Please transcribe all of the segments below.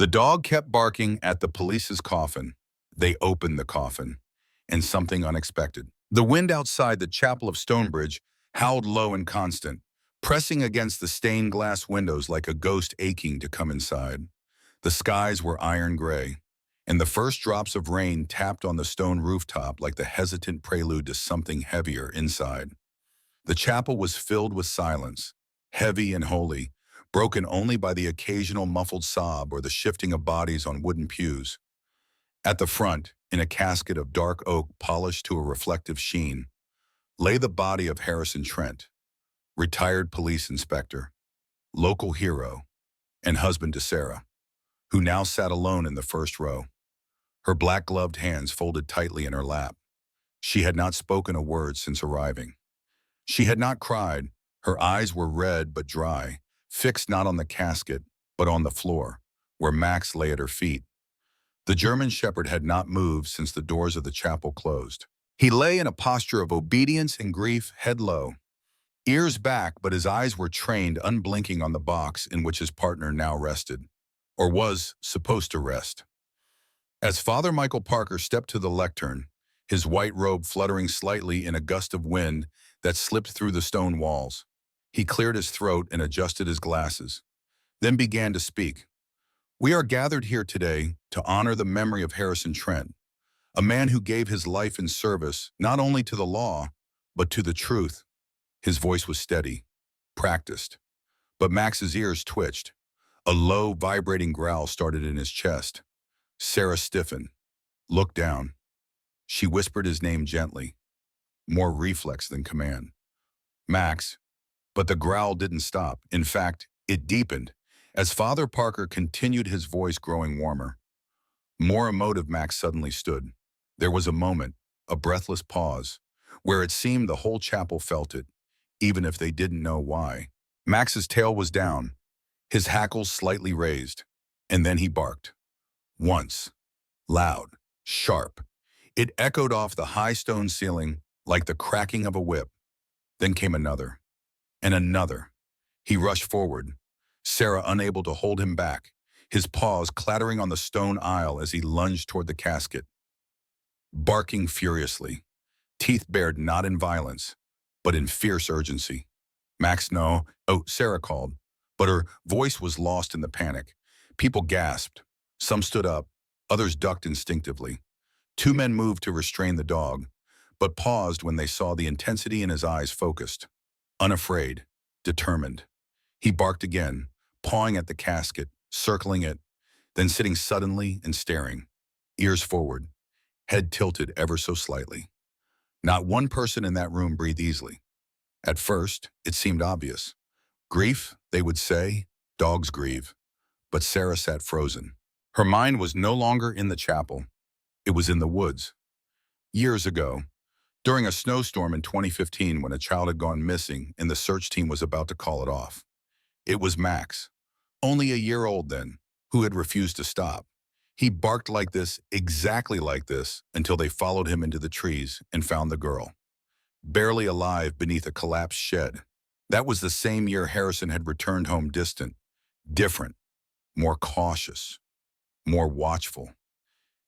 The dog kept barking at the police's coffin. They opened the coffin, and something unexpected. The wind outside the chapel of Stonebridge howled low and constant, pressing against the stained glass windows like a ghost aching to come inside. The skies were iron gray, and the first drops of rain tapped on the stone rooftop like the hesitant prelude to something heavier inside. The chapel was filled with silence, heavy and holy, broken only by the occasional muffled sob or the shifting of bodies on wooden pews. At the front, in a casket of dark oak polished to a reflective sheen, lay the body of Harrison Trent, retired police inspector, local hero, and husband to Sarah, who now sat alone in the first row, her black-gloved hands folded tightly in her lap. She had not spoken a word since arriving. She had not cried. Her eyes were red but dry, fixed not on the casket, but on the floor, where Max lay at her feet. The German shepherd had not moved since the doors of the chapel closed. He lay in a posture of obedience and grief, head low, ears back, but his eyes were trained unblinking on the box in which his partner now rested, or was supposed to rest. As Father Michael Parker stepped to the lectern, his white robe fluttering slightly in a gust of wind that slipped through the stone walls, he cleared his throat and adjusted his glasses, then began to speak. "We are gathered here today to honor the memory of Harrison Trent, a man who gave his life in service not only to the law, but to the truth." His voice was steady, practiced, but Max's ears twitched. A low, vibrating growl started in his chest. Sarah stiffened, looked down. She whispered his name gently, more reflex than command. "Max." But the growl didn't stop. In fact, it deepened, as Father Parker continued, his voice growing warmer. More emotive, Max suddenly stood. There was a moment, a breathless pause, where it seemed the whole chapel felt it, even if they didn't know why. Max's tail was down, his hackles slightly raised, and then he barked. Once, loud, sharp. It echoed off the high stone ceiling like the cracking of a whip. Then came another, and another. He rushed forward, Sarah unable to hold him back, his paws clattering on the stone aisle as he lunged toward the casket. Barking furiously, teeth bared not in violence, but in fierce urgency. "Max, no." "Oh," Sarah called, but her voice was lost in the panic. People gasped. Some stood up, others ducked instinctively. Two men moved to restrain the dog, but paused when they saw the intensity in his eyes focused. Unafraid, determined. He barked again, pawing at the casket, circling it, then sitting suddenly and staring, ears forward, head tilted ever so slightly. Not one person in that room breathed easily. At first, it seemed obvious. Grief, they would say, dogs grieve. But Sarah sat frozen. Her mind was no longer in the chapel. It was in the woods. Years ago, during a snowstorm in 2015 when a child had gone missing and the search team was about to call it off. It was Max, only a year old then, who had refused to stop. He barked like this, exactly like this, until they followed him into the trees and found the girl, barely alive beneath a collapsed shed. That was the same year Harrison had returned home distant, different, more cautious, more watchful.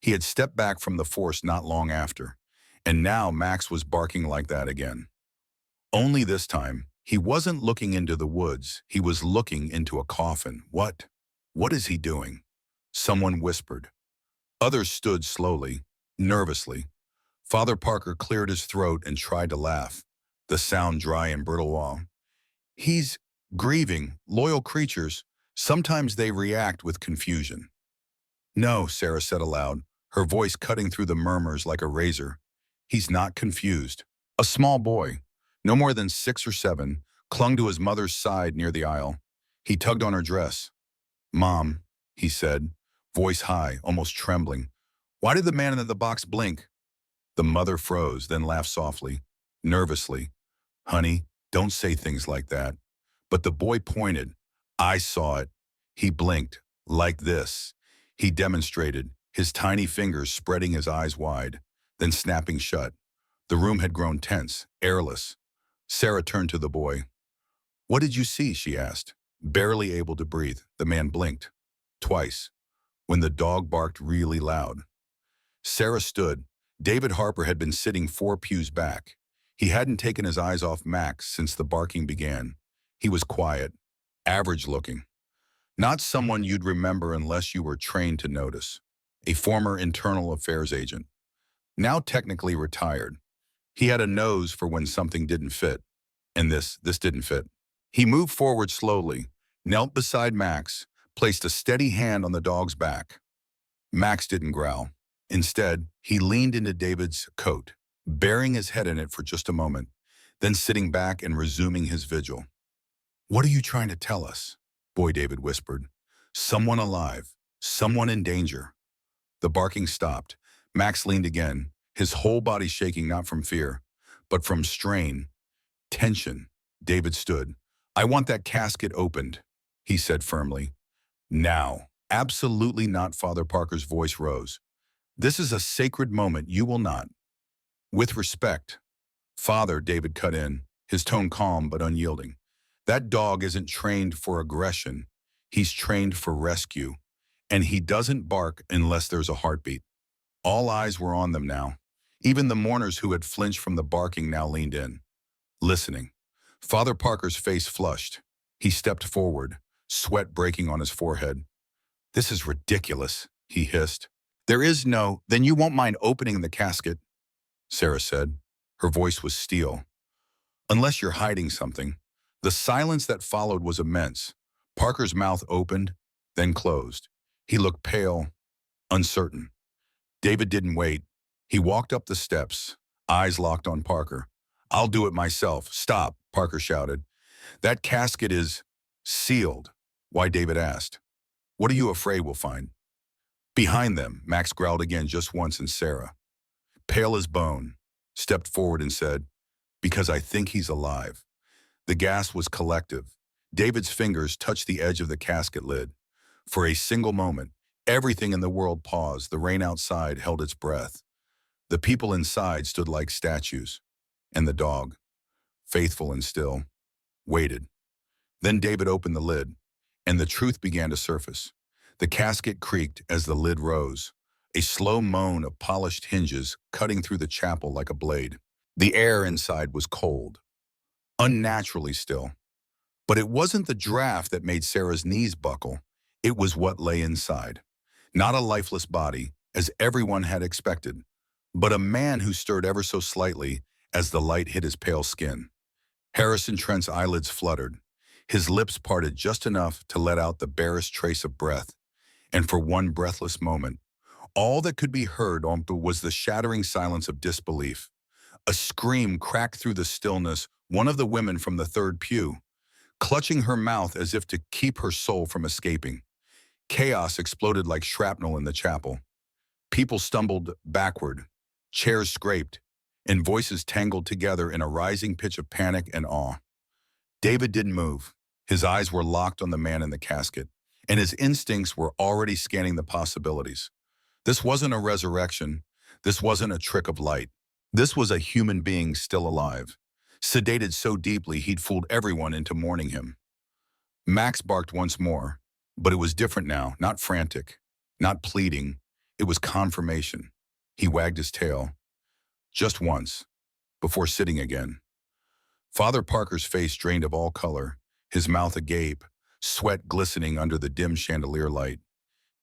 He had stepped back from the force not long after, and now Max was barking like that again. Only this time, he wasn't looking into the woods, he was looking into a coffin. What is he doing? Someone whispered. Others stood slowly, nervously. Father Parker cleared his throat and tried to laugh, the sound dry and brittle. "He's grieving, loyal creatures. Sometimes they react with confusion." "No," Sarah said aloud, her voice cutting through the murmurs like a razor. "He's not confused." A small boy, no more than 6 or 7, clung to his mother's side near the aisle. He tugged on her dress. "Mom," he said, voice high, almost trembling. "Why did the man in the box blink?" The mother froze, then laughed softly, nervously. "Honey, don't say things like that." But the boy pointed. "I saw it. He blinked, like this." He demonstrated, his tiny fingers spreading his eyes wide, then snapping shut. The room had grown tense, airless. Sarah turned to the boy. "What did you see?" she asked. Barely able to breathe, the man blinked. Twice. when the dog barked really loud. Sarah stood. David Harper had been sitting 4 pews back. He hadn't taken his eyes off Max since the barking began. He was quiet, average-looking. Not someone you'd remember unless you were trained to notice. A former internal affairs agent. Now technically retired. He had a nose for when something didn't fit. And this didn't fit. He moved forward slowly, knelt beside Max, placed a steady hand on the dog's back. Max didn't growl. Instead, he leaned into David's coat, burying his head in it for just a moment, then sitting back and resuming his vigil. "What are you trying to tell us?" Boy David whispered. "Someone alive. Someone in danger." The barking stopped. Max leaned again, his whole body shaking not from fear, but from strain, tension. David stood. "I want that casket opened," he said firmly. "Now." "Absolutely not," Father Parker's voice rose. "This is a sacred moment. You will not." "With respect." "Father," David cut in, his tone calm but unyielding. "That dog isn't trained for aggression. He's trained for rescue. And he doesn't bark unless there's a heartbeat." All eyes were on them now. Even the mourners who had flinched from the barking now leaned in, listening. Father Parker's face flushed. He stepped forward, sweat breaking on his forehead. "This is ridiculous," he hissed. "There is no, then you won't mind opening the casket," Sarah said. Her voice was steel. "Unless you're hiding something." The silence that followed was immense. Parker's mouth opened, then closed. He looked pale, uncertain. David didn't wait. He walked up the steps, eyes locked on Parker. "I'll do it myself." "Stop," Parker shouted. "That casket is sealed." "Why?" David asked. "What are you afraid we'll find?" "Behind them," Max growled again just once, and Sarah, pale as bone, stepped forward and said, "Because I think he's alive." The gas was collective. David's fingers touched the edge of the casket lid. For a single moment, everything in the world paused. The rain outside held its breath. The people inside stood like statues. And the dog, faithful and still, waited. Then David opened the lid, and the truth began to surface. The casket creaked as the lid rose, a slow moan of polished hinges cutting through the chapel like a blade. The air inside was cold, unnaturally still. But it wasn't the draft that made Sarah's knees buckle. It was what lay inside. Not a lifeless body, as everyone had expected, but a man who stirred ever so slightly as the light hit his pale skin. Harrison Trent's eyelids fluttered. His lips parted just enough to let out the barest trace of breath. And for one breathless moment, all that could be heard was the shattering silence of disbelief. A scream cracked through the stillness, one of the women from the third pew, clutching her mouth as if to keep her soul from escaping. Chaos exploded like shrapnel in the chapel. People stumbled backward, chairs scraped, and voices tangled together in a rising pitch of panic and awe. David didn't move. His eyes were locked on the man in the casket, and his instincts were already scanning the possibilities. This wasn't a resurrection. This wasn't a trick of light. This was a human being still alive, sedated so deeply he'd fooled everyone into mourning him. Max barked once more, but it was different now, not frantic, not pleading. It was confirmation. He wagged his tail, just once, before sitting again. Father Parker's face drained of all color, his mouth agape, sweat glistening under the dim chandelier light.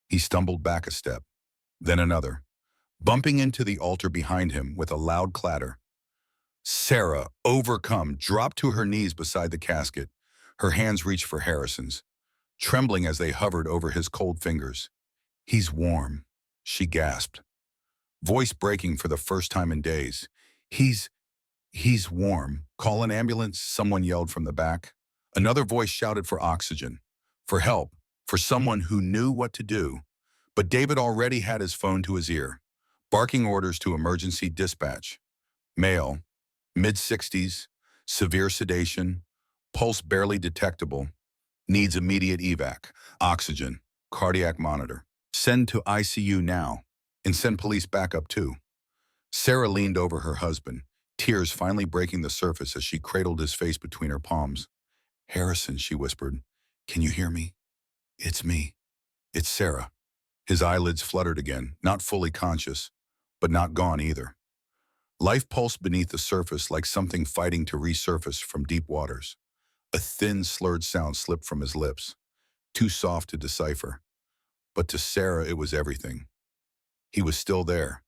He stumbled back a step, then another, bumping into the altar behind him with a loud clatter. Sarah, overcome, dropped to her knees beside the casket. Her hands reached for Harrison's, trembling as they hovered over his cold fingers. "He's warm," she gasped, voice breaking for the first time in days. He's warm. "Call an ambulance," someone yelled from the back. Another voice shouted for oxygen, for help, for someone who knew what to do. But David already had his phone to his ear, barking orders to emergency dispatch. Male, mid-60s, severe sedation, pulse barely detectable, needs immediate evac, oxygen, cardiac monitor. "Send to ICU now, and send police backup too." Sarah leaned over her husband, tears finally breaking the surface as she cradled his face between her palms. "Harrison," she whispered, "can you hear me? It's me. It's Sarah." His eyelids fluttered again, not fully conscious, but not gone either. Life pulsed beneath the surface like something fighting to resurface from deep waters. A thin, slurred sound slipped from his lips, too soft to decipher. But to Sarah, it was everything. He was still there.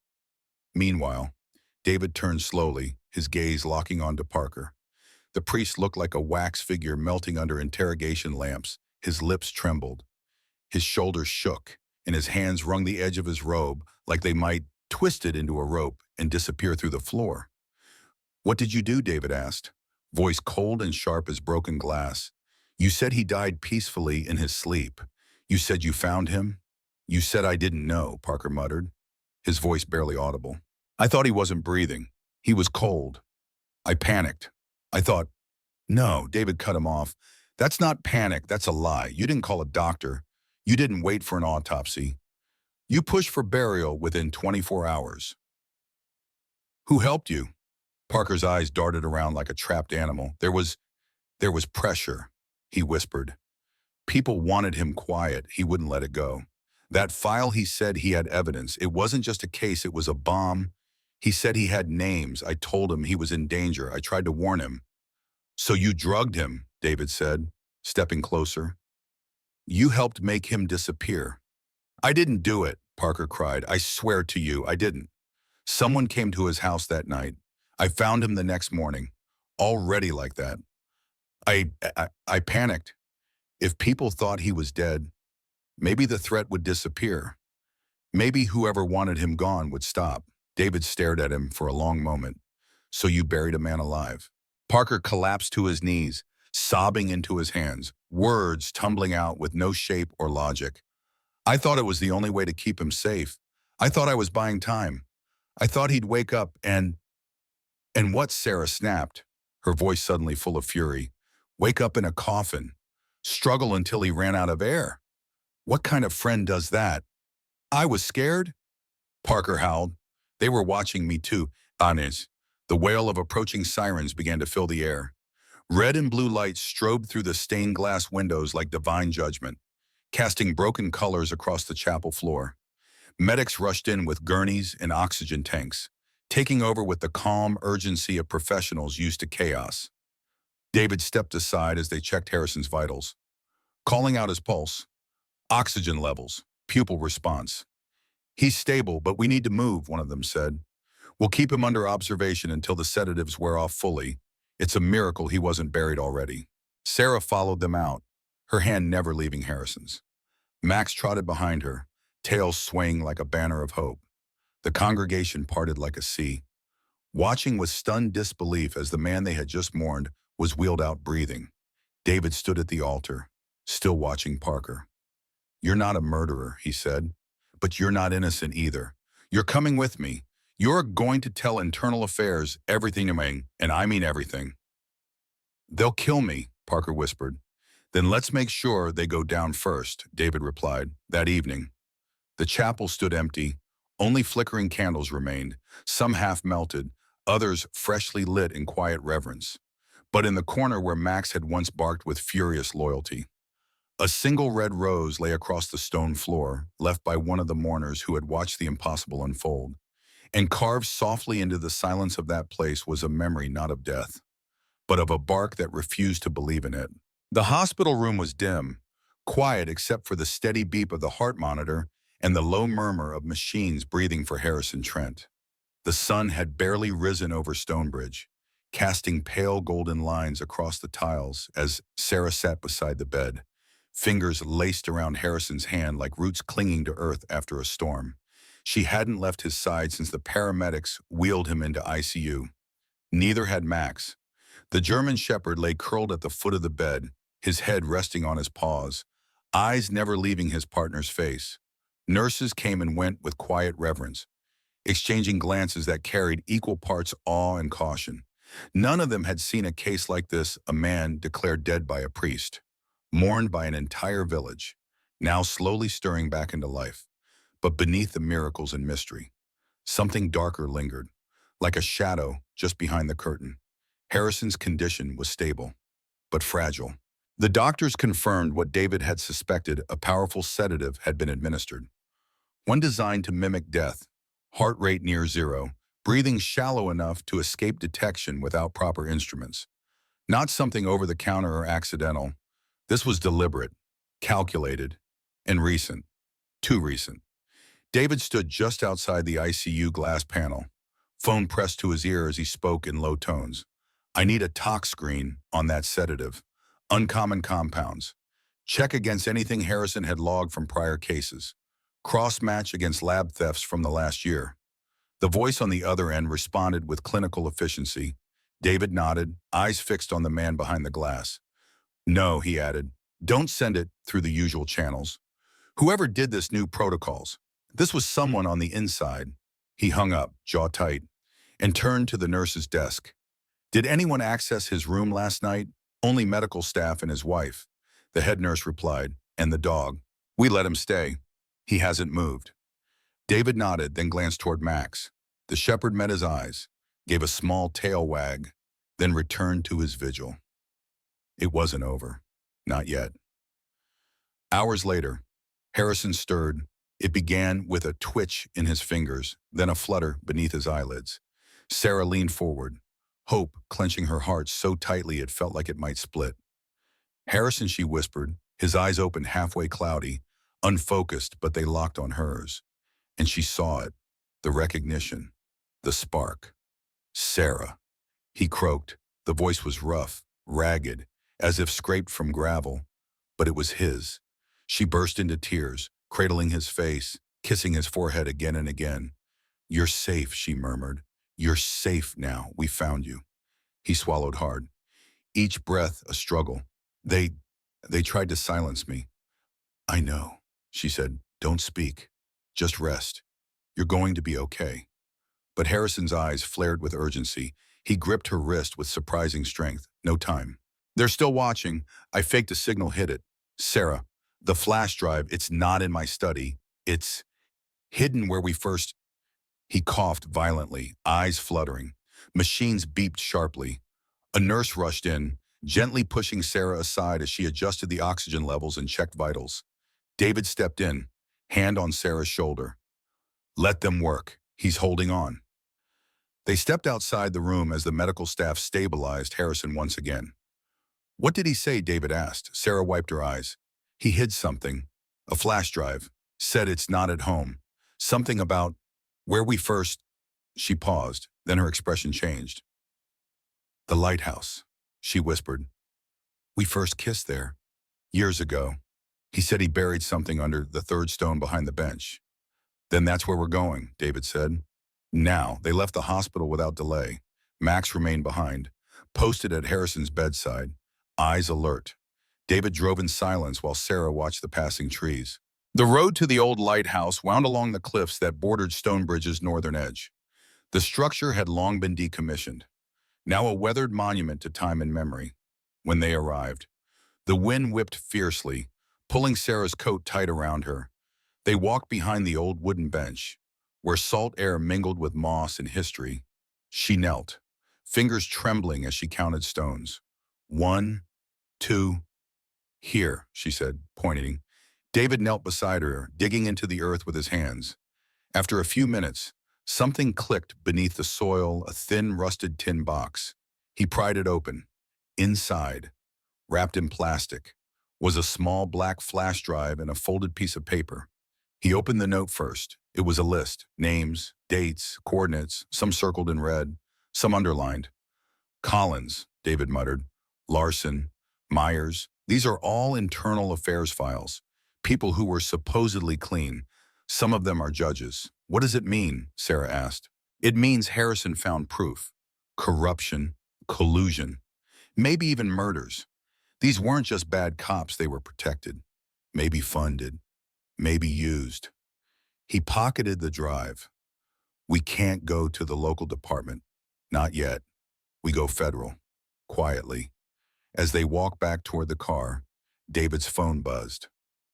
Meanwhile, David turned slowly, his gaze locking onto Parker. The priest looked like a wax figure melting under interrogation lamps. His lips trembled. His shoulders shook, and his hands wrung the edge of his robe like they might twist it into a rope and disappear through the floor. "What did you do?" David asked, voice cold and sharp as broken glass. "You said he died peacefully in his sleep. You said you found him?" "You said I didn't know," Parker muttered, his voice barely audible. "I thought he wasn't breathing. He was cold. I panicked. I thought—" "No," David cut him off. "That's not panic, that's a lie. You didn't call a doctor. You didn't wait for an autopsy. You pushed for burial within 24 hours. Who helped you?" Parker's eyes darted around like a trapped animal. There was pressure," he whispered. "People wanted him quiet. He wouldn't let it go. That file, he said he had evidence. It wasn't just a case, it was a bomb. He said he had names. I told him he was in danger. I tried to warn him." "So you drugged him," David said, stepping closer. "You helped make him disappear." "I didn't do it," Parker cried. "I swear to you, I didn't. Someone came to his house that night. I found him the next morning, already like that. I panicked. If people thought he was dead, maybe the threat would disappear. Maybe whoever wanted him gone would stop." David stared at him for a long moment. "So you buried a man alive?" Parker collapsed to his knees, sobbing into his hands, words tumbling out with no shape or logic. "I thought it was the only way to keep him safe. I thought I was buying time. I thought he'd wake up and—" "And what?" Sarah snapped, her voice suddenly full of fury. "Wake up in a coffin. Struggle until he ran out of air. What kind of friend does that?" "I was scared," Parker howled. "They were watching me too." Anes. The wail of approaching sirens began to fill the air. Red and blue lights strobed through the stained glass windows like divine judgment, casting broken colors across the chapel floor. Medics rushed in with gurneys and oxygen tanks, taking over with the calm urgency of professionals used to chaos. David stepped aside as they checked Harrison's vitals, calling out his pulse, oxygen levels, pupil response. "He's stable, but we need to move," one of them said. "We'll keep him under observation until the sedatives wear off fully. It's a miracle he wasn't buried already." Sarah followed them out, her hand never leaving Harrison's. Max trotted behind her, tail swaying like a banner of hope. The congregation parted like a sea, watching with stunned disbelief as the man they had just mourned was wheeled out breathing. David stood at the altar, still watching Parker. "You're not a murderer," he said, "but you're not innocent either. You're coming with me. You're going to tell internal affairs everything to me, and I mean everything." "They'll kill me," Parker whispered. "Then let's make sure they go down first," David replied. That evening, the chapel stood empty. Only flickering candles remained, some half melted, others freshly lit in quiet reverence. But in the corner where Max had once barked with furious loyalty, a single red rose lay across the stone floor, left by one of the mourners who had watched the impossible unfold. And carved softly into the silence of that place was a memory not of death, but of a bark that refused to believe in it. The hospital room was dim, quiet except for the steady beep of the heart monitor and the low murmur of machines breathing for Harrison Trent. The sun had barely risen over Stonebridge, casting pale golden lines across the tiles as Sarah sat beside the bed, fingers laced around Harrison's hand like roots clinging to earth after a storm. She hadn't left his side since the paramedics wheeled him into ICU. Neither had Max. The German shepherd lay curled at the foot of the bed, his head resting on his paws, eyes never leaving his partner's face. Nurses came and went with quiet reverence, exchanging glances that carried equal parts awe and caution. None of them had seen a case like this, a man declared dead by a priest, mourned by an entire village, now slowly stirring back into life. But beneath the miracles and mystery, something darker lingered, like a shadow just behind the curtain. Harrison's condition was stable, but fragile. The doctors confirmed what David had suspected: a powerful sedative had been administered. one designed to mimic death, heart rate near zero, breathing shallow enough to escape detection without proper instruments. Not something over-the-counter or accidental. This was deliberate, calculated, and recent. Too recent. David stood just outside the ICU glass panel, phone pressed to his ear as he spoke in low tones. I need a tox screen on that sedative. Uncommon compounds. Check against anything Harrison had logged from prior cases. Cross-match against lab thefts from the last year. The voice on the other end responded with clinical efficiency. David nodded, eyes fixed on the man behind the glass. No, he added, don't send it through the usual channels. Whoever did this knew protocols. This was someone on the inside. He hung up, jaw tight, and turned to the nurse's desk. Did anyone access his room last night? Only medical staff and his wife. The head nurse replied, and the dog. We let him stay. He hasn't moved. David nodded, then glanced toward Max. The shepherd met his eyes, gave a small tail wag, then returned to his vigil. It wasn't over. Not yet. Hours later, Harrison stirred. It began with a twitch in his fingers, then a flutter beneath his eyelids. Sarah leaned forward, hope clenching her heart so tightly it felt like it might split. Harrison, she whispered, his eyes opened halfway cloudy, unfocused, but they locked on hers. And she saw it, the recognition, the spark. Sarah, he croaked. The voice was rough, ragged, as if scraped from gravel, but it was his. She burst into tears, cradling his face, kissing his forehead again and again. You're safe, she murmured. You're safe now. We found you. He swallowed hard. Each breath a struggle. They tried to silence me. I know, she said. Don't speak. Just rest. You're going to be okay. But Harrison's eyes flared with urgency. He gripped her wrist with surprising strength. No time. They're still watching. I faked a signal, hit it. Sarah, the flash drive, it's not in my study. It's hidden where we first... He coughed violently, eyes fluttering. Machines beeped sharply. A nurse rushed in, gently pushing Sarah aside as she adjusted the oxygen levels and checked vitals. David stepped in, hand on Sarah's shoulder. Let them work. He's holding on. They stepped outside the room as the medical staff stabilized Harrison once again. What did he say? David asked. Sarah wiped her eyes. He hid something. A flash drive. Said it's not at home. Something about where we first... She paused, then her expression changed. The lighthouse, she whispered. We first kissed there. Years ago. He said he buried something under the third stone behind the bench. Then that's where we're going, David said. Now, they left the hospital without delay. Max remained behind, posted at Harrison's bedside, eyes alert. David drove in silence while Sarah watched the passing trees. The road to the old lighthouse wound along the cliffs that bordered Stonebridge's northern edge. The structure had long been decommissioned, now a weathered monument to time and memory. When they arrived, the wind whipped fiercely, pulling Sarah's coat tight around her. They walked behind the old wooden bench, where salt air mingled with moss and history. She knelt, fingers trembling as she counted stones. 1, 2, here, she said, pointing. David knelt beside her, digging into the earth with his hands. After a few minutes, something clicked beneath the soil, a thin, rusted tin box. He pried it open. Inside, wrapped in plastic, was a small black flash drive and a folded piece of paper. He opened the note first. It was a list, names, dates, coordinates, some circled in red, some underlined. Collins, David muttered. Larson, Myers, these are all internal affairs files. People who were supposedly clean. Some of them are judges. What does it mean? Sarah asked. It means Harrison found proof. Corruption, collusion, maybe even murders. These weren't just bad cops, they were protected. Maybe funded. Maybe used. He pocketed the drive. We can't go to the local department. Not yet. We go federal. Quietly. As they walked back toward the car, David's phone buzzed.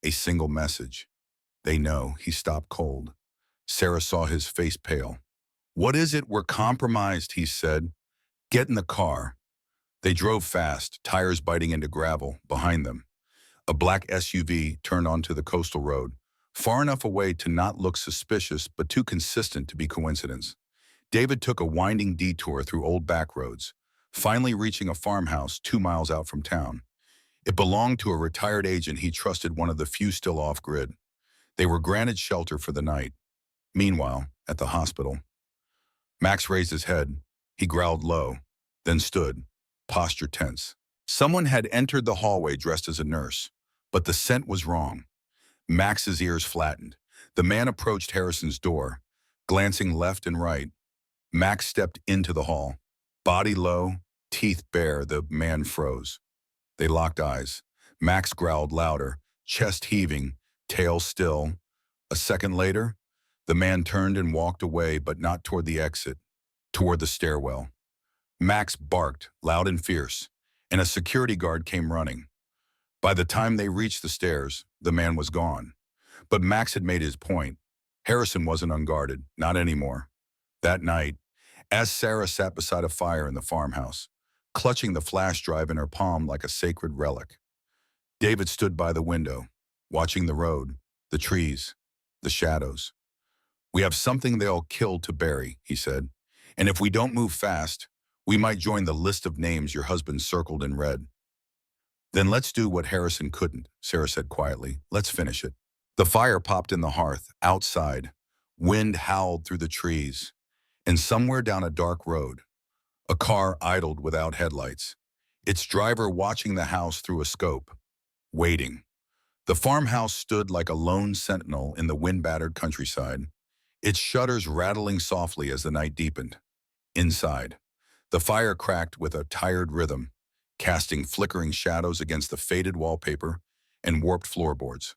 A single message. They know. He stopped cold. Sarah saw his face pale. What is it? We're compromised, he said. Get in the car. They drove fast, tires biting into gravel behind them. A black SUV turned onto the coastal road, far enough away to not look suspicious but too consistent to be coincidence. David took a winding detour through old back roads, finally reaching a farmhouse 2 miles out from town. It belonged to a retired agent he trusted, one of the few still off-grid. They were granted shelter for the night. Meanwhile, at the hospital, Max raised his head. He growled low, then stood, posture tense. Someone had entered the hallway dressed as a nurse, but the scent was wrong. Max's ears flattened. The man approached Harrison's door, glancing left and right. Max stepped into the hall. Body low, teeth bare, the man froze. They locked eyes. Max growled louder, chest heaving, tail still. A second later, the man turned and walked away, but not toward the exit, toward the stairwell. Max barked, loud and fierce, and a security guard came running. By the time they reached the stairs, the man was gone. But Max had made his point. Harrison wasn't unguarded, not anymore. That night, as Sarah sat beside a fire in the farmhouse, clutching the flash drive in her palm like a sacred relic, David stood by the window, watching the road, the trees, the shadows. "We have something they'll kill to bury," he said. "And if we don't move fast, we might join the list of names your husband circled in red." "Then let's do what Harrison couldn't," Sarah said quietly. "Let's finish it." The fire popped in the hearth, outside. Wind howled through the trees. And somewhere down a dark road, a car idled without headlights, its driver watching the house through a scope, waiting. The farmhouse stood like a lone sentinel in the wind-battered countryside, its shutters rattling softly as the night deepened. Inside, the fire cracked with a tired rhythm, casting flickering shadows against the faded wallpaper and warped floorboards.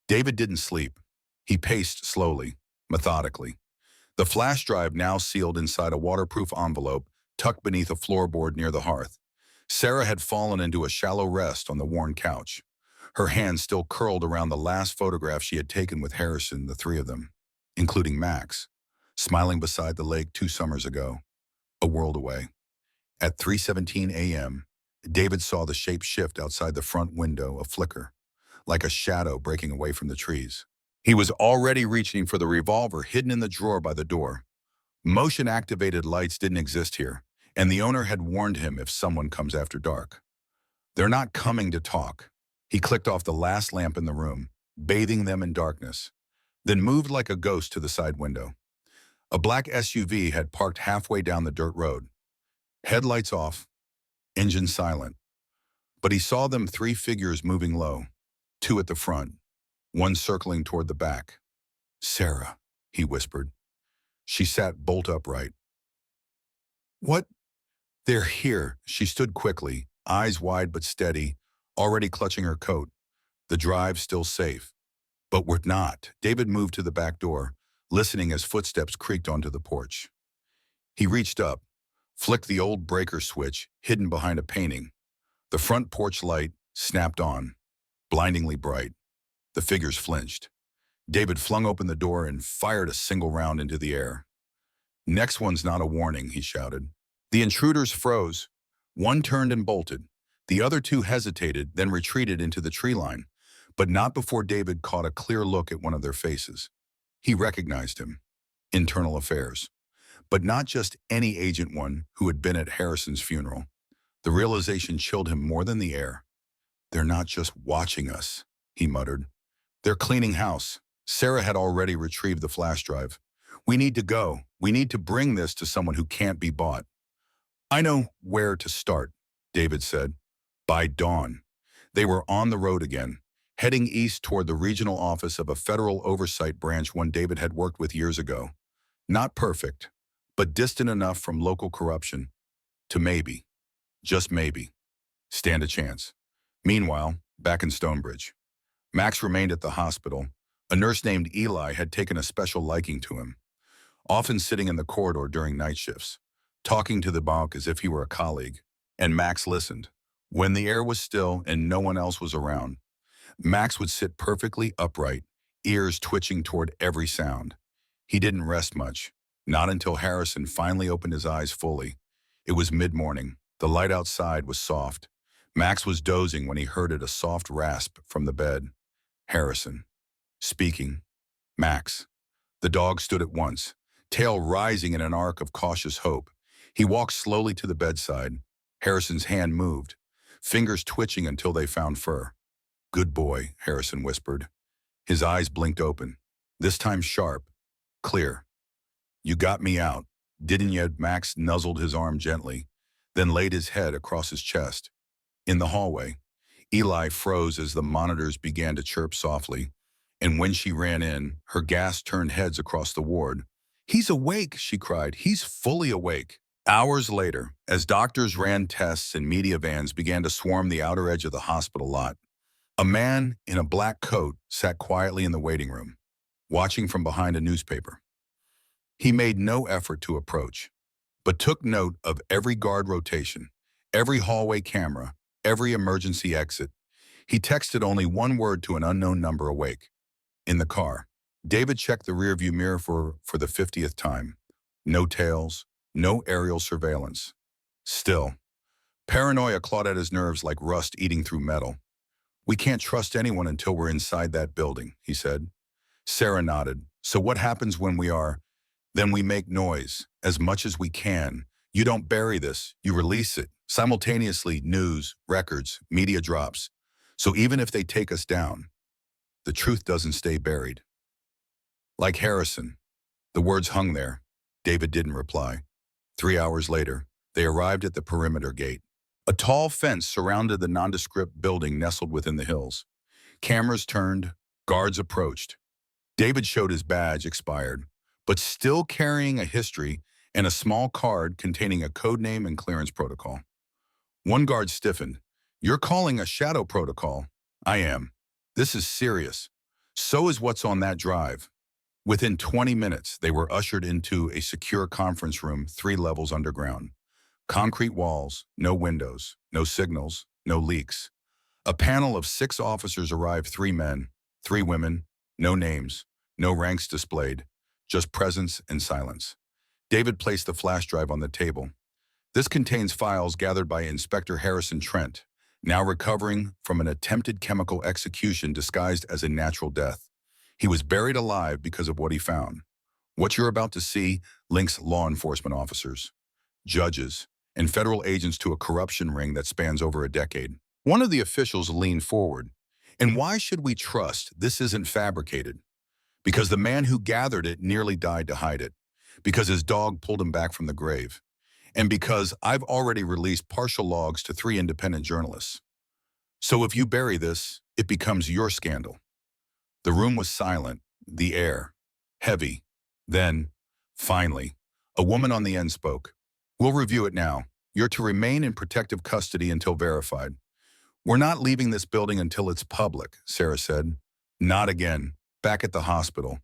David didn't sleep. He paced slowly, methodically. The flash drive now sealed inside a waterproof envelope tucked beneath a floorboard near the hearth. Sarah had fallen into a shallow rest on the worn couch, her hands still curled around the last photograph she had taken with Harrison, the three of them, including Max, smiling beside the lake 2 summers ago, a world away. At 3:17 a.m., David saw the shape shift outside the front window, a flicker, like a shadow breaking away from the trees. He was already reaching for the revolver hidden in the drawer by the door. Motion-activated lights didn't exist here, and the owner had warned him if someone comes after dark. "They're not coming to talk." He clicked off the last lamp in the room, bathing them in darkness, then moved like a ghost to the side window. A black SUV had parked halfway down the dirt road. Headlights off, engine silent. But he saw them, 3 figures moving low, 2 at the front, 1 circling toward the back. "Sarah," he whispered. She sat bolt upright. "What?" "They're here." She stood quickly, eyes wide but steady, already clutching her coat. The drive still safe. "But we're not." David moved to the back door, listening as footsteps creaked onto the porch. He reached up, flicked the old breaker switch hidden behind a painting. The front porch light snapped on, blindingly bright. The figures flinched. David flung open the door and fired a single round into the air. "Next one's not a warning," he shouted. The intruders froze. One turned and bolted. The other 2 hesitated, then retreated into the tree line, but not before David caught a clear look at one of their faces. He recognized him. Internal Affairs. But not just any agent one who had been at Harrison's funeral. The realization chilled him more than the air. "They're not just watching us," he muttered. "They're cleaning house." Sarah had already retrieved the flash drive. "We need to go. We need to bring this to someone who can't be bought." "I know where to start," David said. By dawn, they were on the road again, heading east toward the regional office of a federal oversight branch one David had worked with years ago. Not perfect, but distant enough from local corruption to maybe, just maybe, stand a chance. Meanwhile, back in Stonebridge, Max remained at the hospital. A nurse named Eli had taken a special liking to him, often sitting in the corridor during night shifts, talking to the bunk as if he were a colleague. And Max listened. When the air was still and no one else was around, Max would sit perfectly upright, ears twitching toward every sound. He didn't rest much, not until Harrison finally opened his eyes fully. It was mid-morning. The light outside was soft. Max was dozing when he heard it, a soft rasp from the bed. "Harrison." Speaking. Max. The dog stood at once, tail rising in an arc of cautious hope. He walked slowly to the bedside. Harrison's hand moved, fingers twitching until they found fur. "Good boy," Harrison whispered. His eyes blinked open, this time sharp, clear. "You got me out, didn't you?" Max nuzzled his arm gently, then laid his head across his chest. In the hallway, Eli froze as the monitors began to chirp softly, and when she ran in, her gas turned heads across the ward. "He's awake," she cried. "He's fully awake." Hours later, as doctors ran tests and media vans began to swarm the outer edge of the hospital lot, a man in a black coat sat quietly in the waiting room, watching from behind a newspaper. He made no effort to approach, but took note of every guard rotation, every hallway camera, every emergency exit. He texted only one word to an unknown number awake. In the car, David checked the rearview mirror for the 50th time. No tails, no aerial surveillance. Still, paranoia clawed at his nerves like rust eating through metal. "We can't trust anyone until we're inside that building," he said. Sarah nodded. "So what happens when we are? Then we make noise, as much as we can. You don't bury this, you release it. Simultaneously, news, records, media drops. So even if they take us down, the truth doesn't stay buried." Like Harrison, the words hung there. David didn't reply. 3 hours later, they arrived at the perimeter gate. A tall fence surrounded the nondescript building nestled within the hills. Cameras turned, guards approached. David showed his badge, expired, but still carrying a history and a small card containing a code name and clearance protocol. One guard stiffened. "You're calling a shadow protocol?" "I am. This is serious. So is what's on that drive." Within 20 minutes, they were ushered into a secure conference room 3 levels underground. Concrete walls, no windows, no signals, no leaks. A panel of 6 officers arrived, 3 men, 3 women, no names, no ranks displayed, just presence and silence. David placed the flash drive on the table. "This contains files gathered by Inspector Harrison Trent, now recovering from an attempted chemical execution disguised as a natural death. He was buried alive because of what he found. What you're about to see links law enforcement officers, judges, and federal agents to a corruption ring that spans over a decade." One of the officials leaned forward. "And why should we trust this isn't fabricated? Because the man who gathered it nearly died to hide it. Because his dog pulled him back from the grave. And because I've already released partial logs to 3 independent journalists. So if you bury this, it becomes your scandal." The room was silent, the air heavy. Then, finally, a woman on the end spoke. "We'll review it now. You're to remain in protective custody until verified." "We're not leaving this building until it's public," Sarah said. "Not again." Back at the hospital,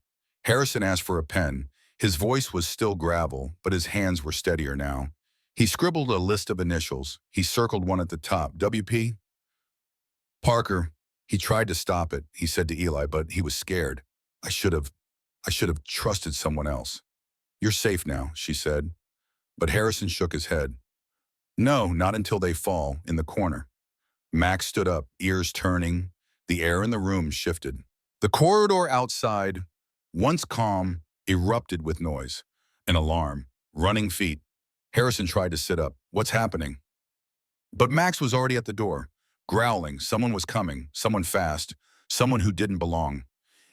Harrison asked for a pen. His voice was still gravel, but his hands were steadier now. He scribbled a list of initials. He circled one at the top. "WP?" "Parker." He tried to stop it, he said to Eli, but he was scared. I should have trusted someone else." "You're safe now," she said. But Harrison shook his head. "No, not until they fall," in the corner. Max stood up, ears turning. The air in the room shifted. The corridor outside, once calm, erupted with noise. An alarm, running feet. Harrison tried to sit up. "What's happening?" But Max was already at the door, growling. Someone was coming, someone fast, someone who didn't belong.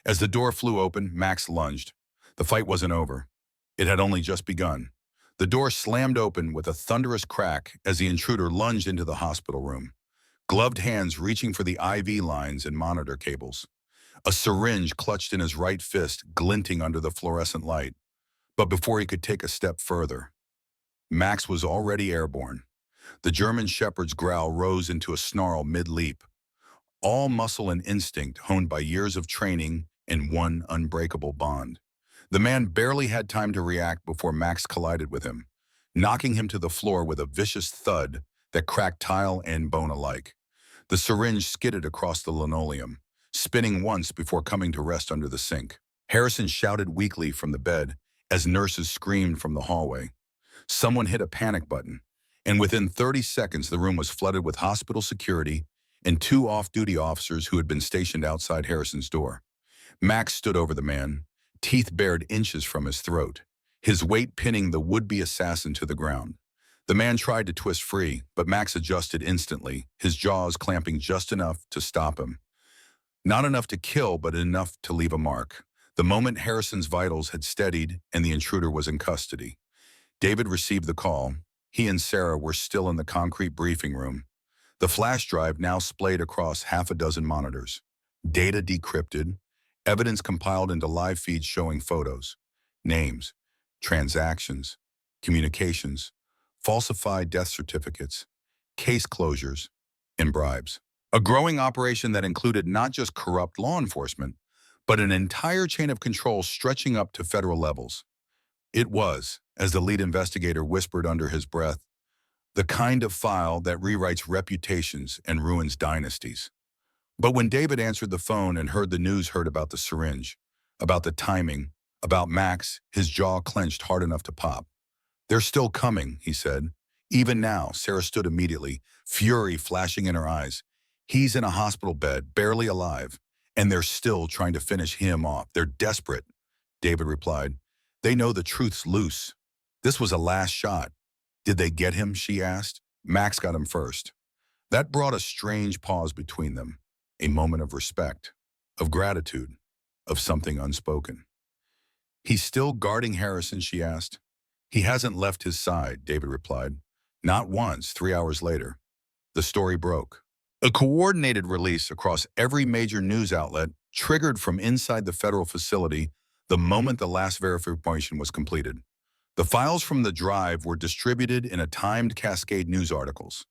As the door flew open, Max lunged. The fight wasn't over. It had only just begun. The door slammed open with a thunderous crack as the intruder lunged into the hospital room, gloved hands reaching for the IV lines and monitor cables. A syringe clutched in his right fist, glinting under the fluorescent light. But before he could take a step further, Max was already airborne. The German shepherd's growl rose into a snarl mid-leap. All muscle and instinct honed by years of training in one unbreakable bond. The man barely had time to react before Max collided with him, knocking him to the floor with a vicious thud that cracked tile and bone alike. The syringe skidded across the linoleum, spinning once before coming to rest under the sink. Harrison shouted weakly from the bed as nurses screamed from the hallway. Someone hit a panic button, and within 30 seconds the room was flooded with hospital security and 2 off-duty officers who had been stationed outside Harrison's door. Max stood over the man, teeth bared inches from his throat, his weight pinning the would-be assassin to the ground. The man tried to twist free, but Max adjusted instantly, his jaws clamping just enough to stop him. Not enough to kill, but enough to leave a mark. The moment Harrison's vitals had steadied and the intruder was in custody, David received the call. He and Sarah were still in the concrete briefing room. The flash drive now splayed across half a dozen monitors. Data decrypted, evidence compiled into live feeds showing photos, names, transactions, communications, falsified death certificates, case closures, and bribes. A growing operation that included not just corrupt law enforcement, but an entire chain of control stretching up to federal levels. It was, as the lead investigator whispered under his breath, the kind of file that rewrites reputations and ruins dynasties. But when David answered the phone and heard the news about the syringe, about the timing, about Max, his jaw clenched hard enough to pop. "They're still coming," he said. Even now, Sarah stood immediately, fury flashing in her eyes. "He's in a hospital bed, barely alive, and they're still trying to finish him off. They're desperate," David replied. "They know the truth's loose. This was a last shot." "Did they get him?" she asked. "Max got him first." That brought a strange pause between them, a moment of respect, of gratitude, of something unspoken. "He's still guarding Harrison?" she asked. "He hasn't left his side," David replied. "Not once." 3 hours later, the story broke. A coordinated release across every major news outlet triggered from inside the federal facility the moment the last verification was completed. The files from the drive were distributed in a timed cascade news articles,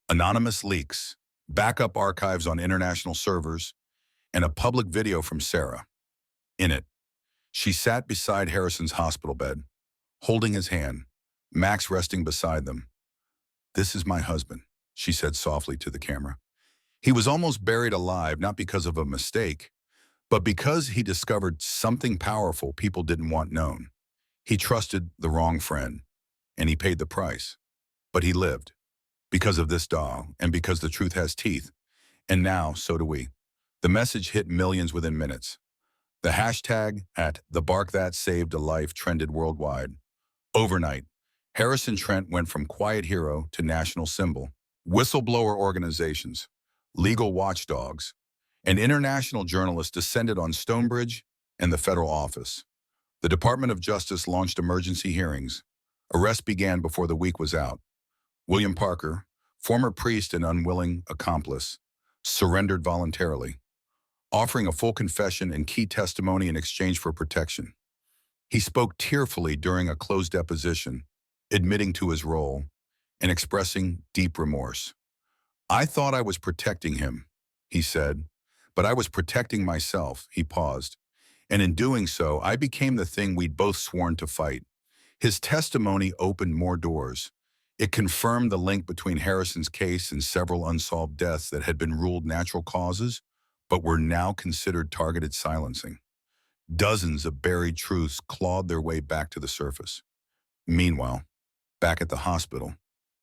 anonymous leaks, backup archives on international servers, and a public video from Sarah. In it, she sat beside Harrison's hospital bed, holding his hand, Max resting beside them. "This is my husband," she said softly to the camera. He was almost buried alive, not because of a mistake, but because he discovered something powerful people didn't want known. He trusted the wrong friend, and he paid the price. But he lived, because of this doll, and because the truth has teeth. And now, so do we. The message hit millions within minutes. The hashtag at #TheBarkThatSavedALife trended worldwide. Overnight, Harrison Trent went from quiet hero to national symbol. Whistleblower organizations, legal watchdogs, and international journalists descended on Stonebridge and the federal office. The Department of Justice launched emergency hearings. Arrests began before the week was out. William Parker, former priest and unwilling accomplice, surrendered voluntarily, offering a full confession and key testimony in exchange for protection. He spoke tearfully during a closed deposition, admitting to his role and expressing deep remorse. "I thought I was protecting him," he said, "but I was protecting myself." He paused. "And in doing so, I became the thing we'd both sworn to fight." His testimony opened more doors. It confirmed the link between Harrison's case and several unsolved deaths that had been ruled natural causes, but were now considered targeted silencing. Dozens of buried truths clawed their way back to the surface. Meanwhile, back at the hospital,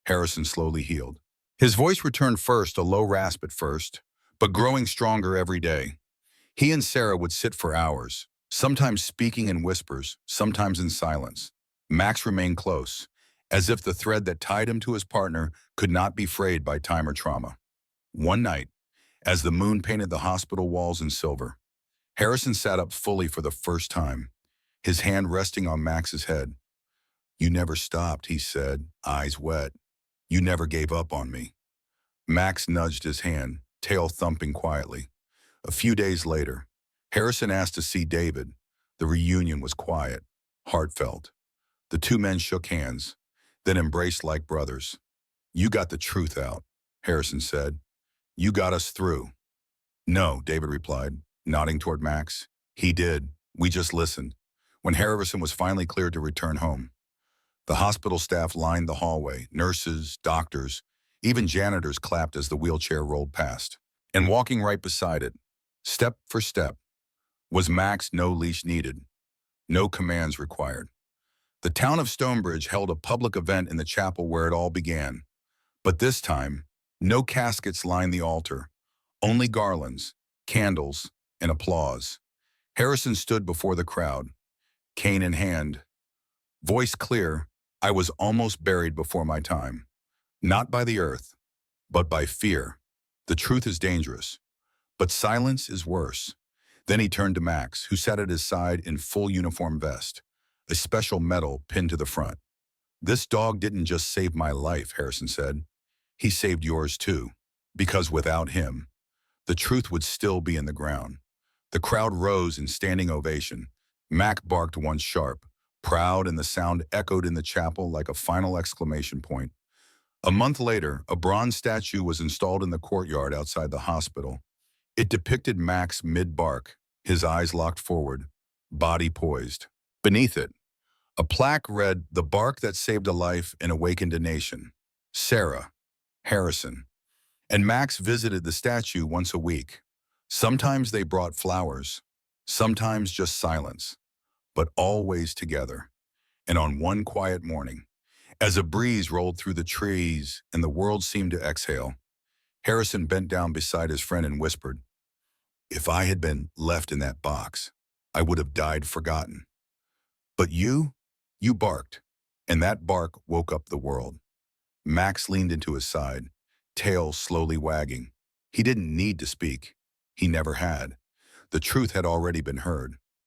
Harrison slowly healed. His voice returned first, a low rasp at first, but growing stronger every day. He and Sarah would sit for hours, sometimes speaking in whispers, sometimes in silence. Max remained close, as if the thread that tied him to his partner could not be frayed by time or trauma. One night, as the moon painted the hospital walls in silver, Harrison sat up fully for the first time, his hand resting on Max's head. "You never stopped," he said, eyes wet. "You never gave up on me." Max nudged his hand, tail thumping quietly. A few days later, Harrison asked to see David. The reunion was quiet, heartfelt. The two men shook hands, then embraced like brothers. "You got the truth out," Harrison said. "You got us through." "No," David replied, nodding toward Max. "He did. We just listened." When Harrison was finally cleared to return home, the hospital staff lined the hallway. Nurses, doctors, even janitors clapped as the wheelchair rolled past. And walking right beside it, step for step, was Max. No leash needed, no commands required. The town of Stonebridge held a public event in the chapel where it all began. But this time, no caskets lined the altar, only garlands, candles, and applause. Harrison stood before the crowd, cane in hand, voice clear. I was almost buried before my time. Not by the earth, but by fear. The truth is dangerous, but silence is worse. Then he turned to Max, who sat at his side in full uniform vest, a special medal pinned to the front. This dog didn't just save my life, Harrison said. He saved yours too, because without him, the truth would still be in the ground. The crowd rose in standing ovation. Mac barked once sharp, proud, and the sound echoed in the chapel like a final exclamation point. A month later, a bronze statue was installed in the courtyard outside the hospital. It depicted Max mid-bark, his eyes locked forward, body poised. Beneath it, a plaque read, "The bark that saved a life and awakened a nation. Sarah, Harrison." And Max visited the statue once a week. Sometimes they brought flowers, sometimes just silence, but always together. And on one quiet morning, as a breeze rolled through the trees and the world seemed to exhale, Harrison bent down beside his friend and whispered, "If I had been left in that box, I would have died forgotten. But you barked, and that bark woke up the world." Max leaned into his side, tail slowly wagging. He didn't need to speak. He never had. The truth had already been heard.